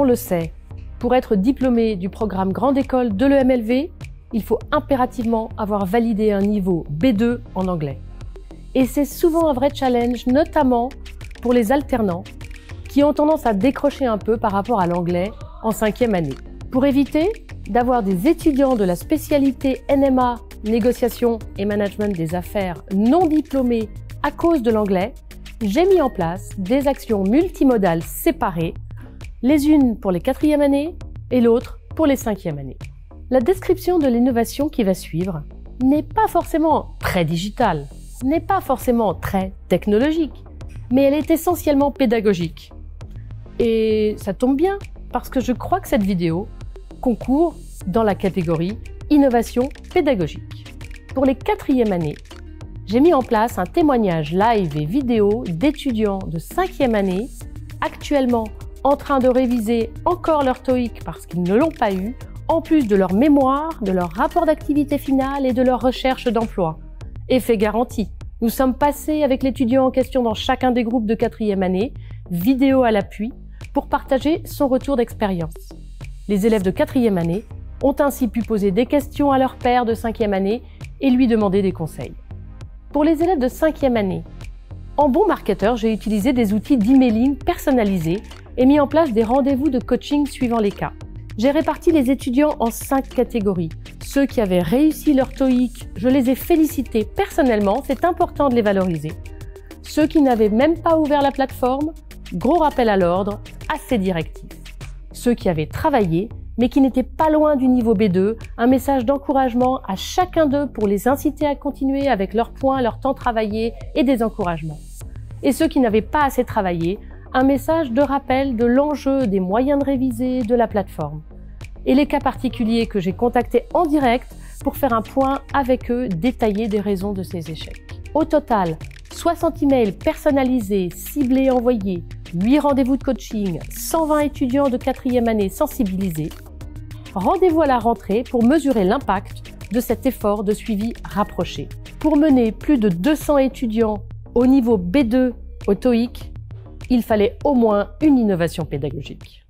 On le sait, pour être diplômé du programme Grande École de l'EMLV, il faut impérativement avoir validé un niveau B2 en anglais. Et c'est souvent un vrai challenge, notamment pour les alternants qui ont tendance à décrocher un peu par rapport à l'anglais en 5e année. Pour éviter d'avoir des étudiants de la spécialité NMA, négociation et management des affaires non diplômés à cause de l'anglais, j'ai mis en place des actions multimodales séparées, les unes pour les 4e années et l'autre pour les 5e années. La description de l'innovation qui va suivre n'est pas forcément très digitale, n'est pas forcément très technologique, mais elle est essentiellement pédagogique. Et ça tombe bien, parce que je crois que cette vidéo concourt dans la catégorie innovation pédagogique. Pour les 4e années, j'ai mis en place un témoignage live et vidéo d'étudiants de 5e année, actuellement en train de réviser encore leur TOEIC parce qu'ils ne l'ont pas eu, en plus de leur mémoire, de leur rapport d'activité finale et de leur recherche d'emploi. Effet garanti, nous sommes passés avec l'étudiant en question dans chacun des groupes de 4e année, vidéo à l'appui, pour partager son retour d'expérience. Les élèves de 4e année ont ainsi pu poser des questions à leur père de 5e année et lui demander des conseils. Pour les élèves de 5e année, en bon marketeur, j'ai utilisé des outils d'emailing personnalisés et mis en place des rendez-vous de coaching suivant les cas. J'ai réparti les étudiants en 5 catégories. Ceux qui avaient réussi leur TOEIC, je les ai félicités personnellement, c'est important de les valoriser. Ceux qui n'avaient même pas ouvert la plateforme, gros rappel à l'ordre, assez directif. Ceux qui avaient travaillé, mais qui n'étaient pas loin du niveau B2, un message d'encouragement à chacun d'eux pour les inciter à continuer avec leurs points, leur temps travaillé et des encouragements. Et ceux qui n'avaient pas assez travaillé, un message de rappel de l'enjeu des moyens de réviser de la plateforme. Et les cas particuliers que j'ai contactés en direct pour faire un point avec eux détaillé des raisons de ces échecs. Au total, 60 emails personnalisés, ciblés, envoyés, 8 rendez-vous de coaching, 120 étudiants de 4e année sensibilisés. Rendez-vous à la rentrée pour mesurer l'impact de cet effort de suivi rapproché. Pour mener plus de 200 étudiants au niveau B2 au TOEIC, il fallait au moins une innovation pédagogique.